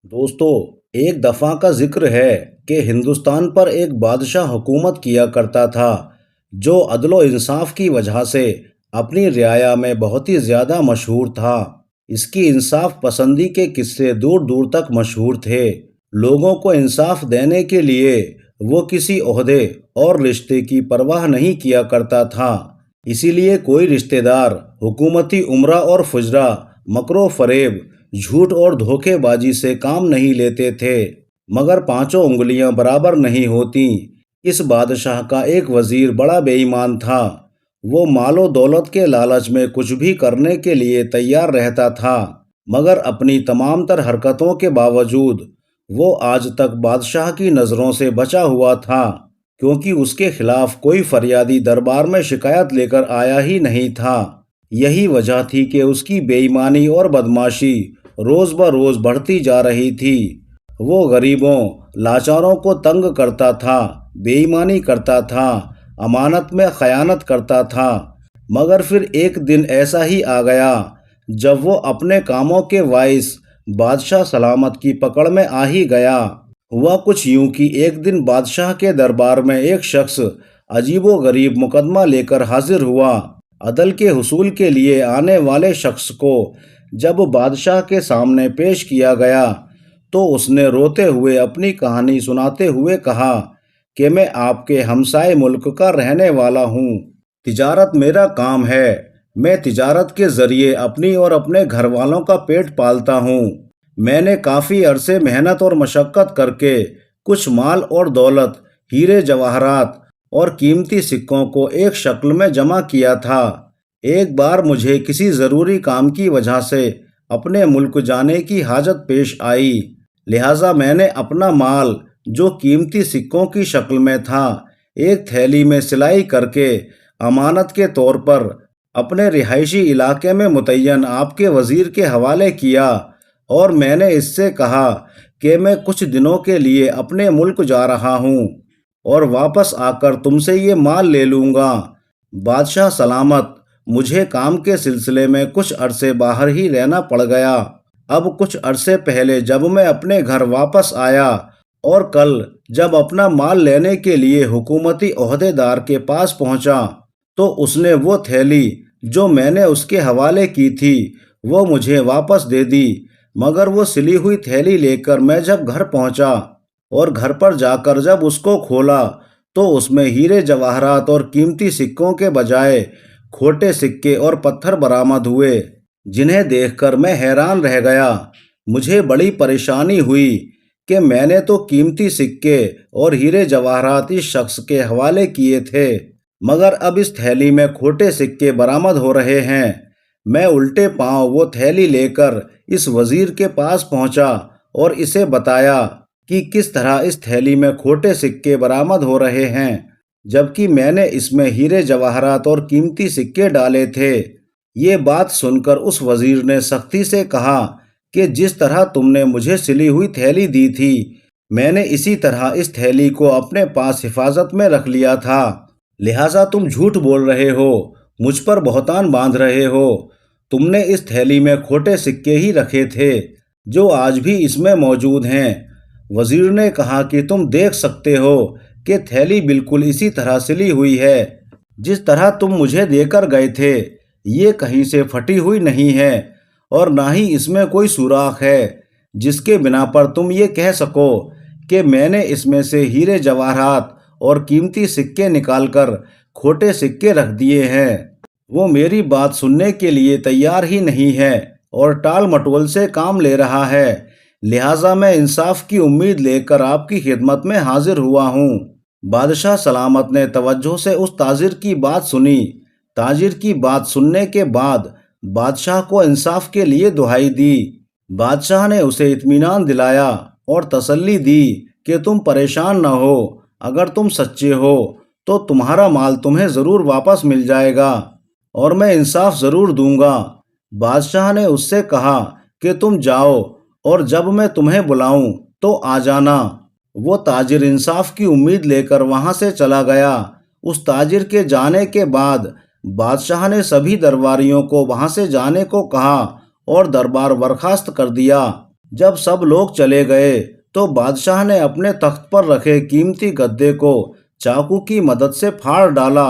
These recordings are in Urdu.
دوستو، ایک دفعہ کا ذکر ہے کہ ہندوستان پر ایک بادشاہ حکومت کیا کرتا تھا جو عدل و انصاف کی وجہ سے اپنی رعایا میں بہت ہی زیادہ مشہور تھا۔ اس کی انصاف پسندی کے قصے دور دور تک مشہور تھے۔ لوگوں کو انصاف دینے کے لیے وہ کسی عہدے اور رشتے کی پرواہ نہیں کیا کرتا تھا۔ اسی لیے کوئی رشتہ دار حکومتی امرا اور فجرا مکر و فریب، جھوٹ اور دھوکے بازی سے کام نہیں لیتے تھے، مگر پانچوں انگلیاں برابر نہیں ہوتیں۔ اس بادشاہ کا ایک وزیر بڑا بے ایمان تھا۔ وہ مال و دولت کے لالچ میں کچھ بھی کرنے کے لیے تیار رہتا تھا، مگر اپنی تمام تر حرکتوں کے باوجود وہ آج تک بادشاہ کی نظروں سے بچا ہوا تھا، کیونکہ اس کے خلاف کوئی فریادی دربار میں شکایت لے کر آیا ہی نہیں تھا۔ یہی وجہ تھی کہ اس کی بے ایمانی اور بدمعاشی روز بروز بڑھتی جا رہی تھی۔ وہ غریبوں، لاچاروں کو تنگ کرتا تھا، بے ایمانی کرتا تھا، امانت میں خیانت کرتا تھا۔ مگر پھر ایک دن ایسا ہی آ گیا جب وہ اپنے کاموں کے باعث بادشاہ سلامت کی پکڑ میں آ ہی گیا۔ ہوا کچھ یوں کہ ایک دن بادشاہ کے دربار میں ایک شخص عجیب و غریب مقدمہ لے کر حاضر ہوا۔ عدل کے حصول کے لیے آنے والے شخص کو جب بادشاہ کے سامنے پیش کیا گیا تو اس نے روتے ہوئے اپنی کہانی سناتے ہوئے کہا کہ میں آپ کے ہمسائے ملک کا رہنے والا ہوں۔ تجارت میرا کام ہے۔ میں تجارت کے ذریعے اپنی اور اپنے گھر والوں کا پیٹ پالتا ہوں۔ میں نے کافی عرصے محنت اور مشقت کر کے کچھ مال اور دولت، ہیرے جواہرات اور قیمتی سکوں کو ایک شکل میں جمع کیا تھا۔ ایک بار مجھے کسی ضروری کام کی وجہ سے اپنے ملک جانے کی حاجت پیش آئی، لہٰذا میں نے اپنا مال جو قیمتی سکوں کی شکل میں تھا ایک تھیلی میں سلائی کر کے امانت کے طور پر اپنے رہائشی علاقے میں متعین آپ کے وزیر کے حوالے کیا، اور میں نے اس سے کہا کہ میں کچھ دنوں کے لیے اپنے ملک جا رہا ہوں اور واپس آ کر تم سے یہ مال لے لوں گا۔ بادشاہ سلامت، مجھے کام کے سلسلے میں کچھ عرصے باہر ہی رہنا پڑ گیا۔ اب کچھ عرصے پہلے جب میں اپنے گھر واپس آیا اور کل جب اپنا مال لینے کے لیے حکومتی عہدے دار کے پاس پہنچا تو اس نے وہ تھیلی جو میں نے اس کے حوالے کی تھی وہ مجھے واپس دے دی، مگر وہ سلی ہوئی تھیلی لے کر میں جب گھر پہنچا اور گھر پر جا کر جب اس کو کھولا تو اس میں ہیرے جواہرات اور قیمتی سکوں کے بجائے کھوٹے سکے اور پتھر برآمد ہوئے، جنہیں دیکھ کر میں حیران رہ گیا۔ مجھے بڑی پریشانی ہوئی کہ میں نے تو قیمتی سکے اور ہیرے جواہرات اس شخص کے حوالے کیے تھے، مگر اب اس تھیلی میں کھوٹے سکے برآمد ہو رہے ہیں۔ میں الٹے پاؤں وہ تھیلی لے کر اس وزیر کے پاس پہنچا اور اسے بتایا کہ کس طرح اس تھیلی میں کھوٹے سکے برآمد ہو رہے ہیں، جبکہ میں نے اس میں ہیرے جواہرات اور قیمتی سکے ڈالے تھے۔ یہ بات سن کر اس وزیر نے سختی سے کہا کہ جس طرح تم نے مجھے سلی ہوئی تھیلی دی تھی میں نے اسی طرح اس تھیلی کو اپنے پاس حفاظت میں رکھ لیا تھا، لہٰذا تم جھوٹ بول رہے ہو، مجھ پر بہتان باندھ رہے ہو۔ تم نے اس تھیلی میں کھوٹے سکے ہی رکھے تھے جو آج بھی اس میں موجود ہیں۔ وزیر نے کہا کہ تم دیکھ سکتے ہو کہ تھیلی بالکل اسی طرح سلی ہوئی ہے جس طرح تم مجھے دے کر گئے تھے، یہ کہیں سے پھٹی ہوئی نہیں ہے اور نہ ہی اس میں کوئی سوراخ ہے جس کے بنا پر تم یہ کہہ سکو کہ میں نے اس میں سے ہیرے جواہرات اور قیمتی سکے نکال کر کھوٹے سکے رکھ دیے ہیں۔ وہ میری بات سننے کے لیے تیار ہی نہیں ہے اور ٹال مٹول سے کام لے رہا ہے، لہٰذا میں انصاف کی امید لے کر آپ کی خدمت میں حاضر ہوا ہوں۔ بادشاہ سلامت نے توجہ سے اس تاجر کی بات سنی۔ تاجر کی بات سننے کے بعد بادشاہ کو انصاف کے لیے دہائی دی۔ بادشاہ نے اسے اطمینان دلایا اور تسلی دی کہ تم پریشان نہ ہو، اگر تم سچے ہو تو تمہارا مال تمہیں ضرور واپس مل جائے گا اور میں انصاف ضرور دوں گا۔ بادشاہ نے اس سے کہا کہ تم جاؤ اور جب میں تمہیں بلاؤں تو آ جانا۔ وہ تاجر انصاف کی امید لے کر وہاں سے چلا گیا۔ اس تاجر کے جانے کے بعد بادشاہ نے سبھی درباریوں کو وہاں سے جانے کو کہا اور دربار برخاست کر دیا۔ جب سب لوگ چلے گئے تو بادشاہ نے اپنے تخت پر رکھے قیمتی گدے کو چاقو کی مدد سے پھاڑ ڈالا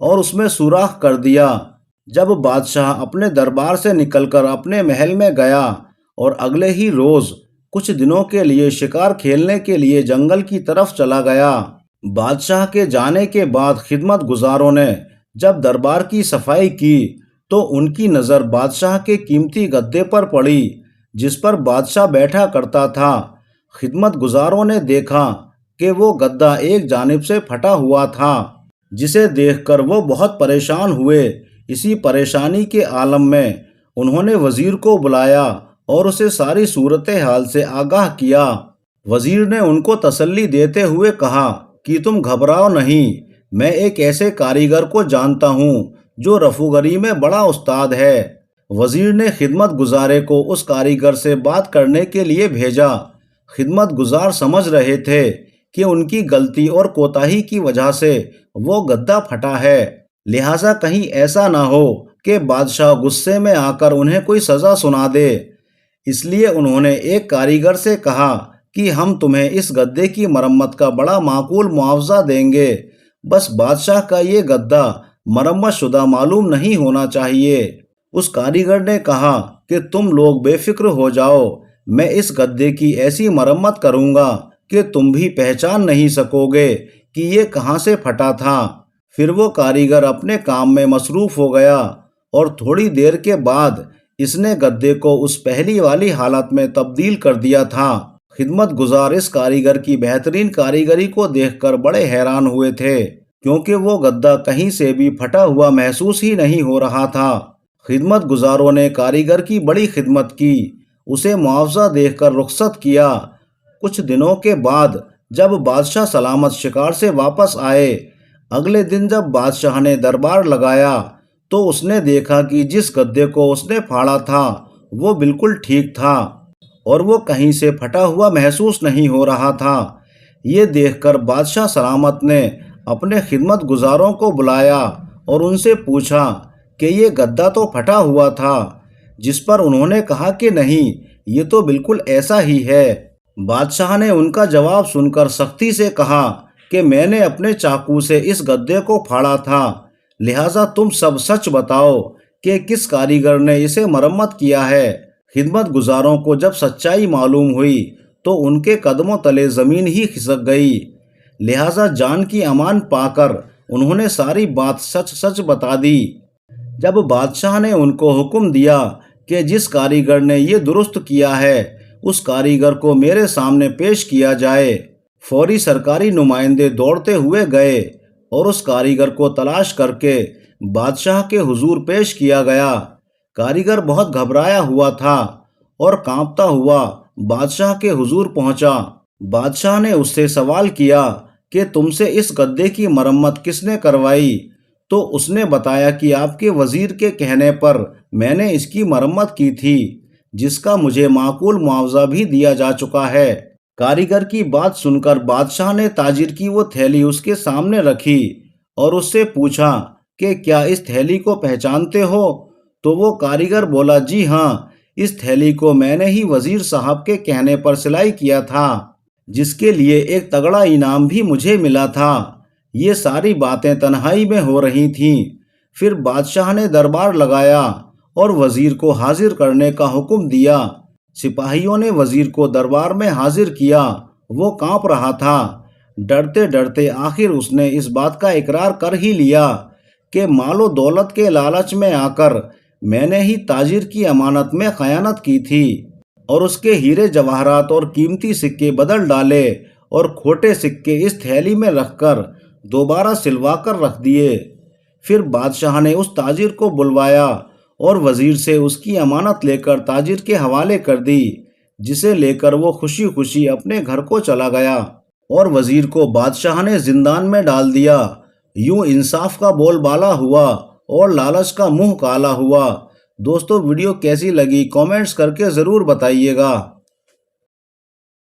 اور اس میں سوراخ کر دیا۔ جب بادشاہ اپنے دربار سے نکل کر اپنے محل میں گیا اور اگلے ہی روز کچھ دنوں کے لیے شکار کھیلنے کے لیے جنگل کی طرف چلا گیا۔ بادشاہ کے جانے کے بعد خدمت گزاروں نے جب دربار کی صفائی کی تو ان کی نظر بادشاہ کے قیمتی گدے پر پڑی جس پر بادشاہ بیٹھا کرتا تھا۔ خدمت گزاروں نے دیکھا کہ وہ گدا ایک جانب سے پھٹا ہوا تھا، جسے دیکھ کر وہ بہت پریشان ہوئے۔ اسی پریشانی کے عالم میں انہوں نے وزیر کو بلایا اور اسے ساری صورتحال سے آگاہ کیا۔ وزیر نے ان کو تسلی دیتے ہوئے کہا کہ تم گھبراؤ نہیں، میں ایک ایسے کاریگر کو جانتا ہوں جو رفوگری میں بڑا استاد ہے۔ وزیر نے خدمت گزارے کو اس کاریگر سے بات کرنے کے لیے بھیجا۔ خدمت گزار سمجھ رہے تھے کہ ان کی غلطی اور کوتاہی کی وجہ سے وہ گدا پھٹا ہے، لہٰذا کہیں ایسا نہ ہو کہ بادشاہ غصے میں آ کر انہیں کوئی سزا سنا دے۔ اس لیے انہوں نے ایک کاریگر سے کہا کہ ہم تمہیں اس گدے کی مرمت کا بڑا معقول معاوضہ دیں گے، بس بادشاہ کا یہ گدا مرمت شدہ معلوم نہیں ہونا چاہیے۔ اس کاریگر نے کہا کہ تم لوگ بے فکر ہو جاؤ، میں اس گدے کی ایسی مرمت کروں گا کہ تم بھی پہچان نہیں سکو گے کہ یہ کہاں سے پھٹا تھا۔ پھر وہ کاریگر اپنے کام میں مصروف ہو گیا اور تھوڑی دیر کے بعد اس نے گدے کو اس پہلی والی حالت میں تبدیل کر دیا تھا۔ خدمت گزار اس کاریگر کی بہترین کاریگری کو دیکھ کر بڑے حیران ہوئے تھے، کیونکہ وہ گدا کہیں سے بھی پھٹا ہوا محسوس ہی نہیں ہو رہا تھا۔ خدمت گزاروں نے کاریگر کی بڑی خدمت کی، اسے معاوضہ دیکھ کر رخصت کیا۔ کچھ دنوں کے بعد جب بادشاہ سلامت شکار سے واپس آئے، اگلے دن جب بادشاہ نے دربار لگایا تو اس نے دیکھا کہ جس گدے کو اس نے پھاڑا تھا وہ بالکل ٹھیک تھا اور وہ کہیں سے پھٹا ہوا محسوس نہیں ہو رہا تھا۔ یہ دیکھ کر بادشاہ سلامت نے اپنے خدمت گزاروں کو بلایا اور ان سے پوچھا کہ یہ گدا تو پھٹا ہوا تھا، جس پر انہوں نے کہا کہ نہیں، یہ تو بالکل ایسا ہی ہے۔ بادشاہ نے ان کا جواب سن کر سختی سے کہا کہ میں نے اپنے چاقو سے اس گدے کو پھاڑا تھا، لہٰذا تم سب سچ بتاؤ کہ کس کاریگر نے اسے مرمت کیا ہے۔ خدمت گزاروں کو جب سچائی معلوم ہوئی تو ان کے قدموں تلے زمین ہی کھسک گئی، لہٰذا جان کی امان پا کر انہوں نے ساری بات سچ سچ بتا دی۔ جب بادشاہ نے ان کو حکم دیا کہ جس کاریگر نے یہ درست کیا ہے اس کاریگر کو میرے سامنے پیش کیا جائے، فوری سرکاری نمائندے دوڑتے ہوئے گئے اور اس کاریگر کو تلاش کر کے بادشاہ کے حضور پیش کیا گیا۔ کاریگر بہت گھبرایا ہوا تھا اور کانپتا ہوا بادشاہ کے حضور پہنچا۔ بادشاہ نے اس سے سوال کیا کہ تم سے اس گدے کی مرمت کس نے کروائی؟ تو اس نے بتایا کہ آپ کے وزیر کے کہنے پر میں نے اس کی مرمت کی تھی، جس کا مجھے معقول معاوضہ بھی دیا جا چکا ہے۔ کاریگر کی بات سن کر بادشاہ نے تاجر کی وہ تھیلی اس کے سامنے رکھی اور اس سے پوچھا کہ کیا اس تھیلی کو پہچانتے ہو؟ تو وہ کاریگر بولا جی ہاں، اس تھیلی کو میں نے ہی وزیر صاحب کے کہنے پر سلائی کیا تھا، جس کے لیے ایک تگڑا انعام بھی مجھے ملا تھا۔ یہ ساری باتیں تنہائی میں ہو رہی تھیں۔ پھر بادشاہ نے دربار لگایا اور وزیر کو حاضر کرنے کا حکم دیا۔ سپاہیوں نے وزیر کو دربار میں حاضر کیا، وہ کانپ رہا تھا۔ ڈرتے ڈرتے آخر اس نے اس بات کا اقرار کر ہی لیا کہ مال و دولت کے لالچ میں آ کر میں نے ہی تاجر کی امانت میں خیانت کی تھی اور اس کے ہیرے جواہرات اور قیمتی سکے بدل ڈالے اور کھوٹے سکے اس تھیلی میں رکھ کر دوبارہ سلوا کر رکھ دیے۔ پھر بادشاہ نے اس تاجر کو بلوایا اور وزیر سے اس کی امانت لے کر تاجر کے حوالے کر دی، جسے لے کر وہ خوشی خوشی اپنے گھر کو چلا گیا اور وزیر کو بادشاہ نے زندان میں ڈال دیا۔ یوں انصاف کا بول بالا ہوا اور لالچ کا منہ کالا ہوا۔ دوستو، ویڈیو کیسی لگی کامنٹس کر کے ضرور بتائیے گا۔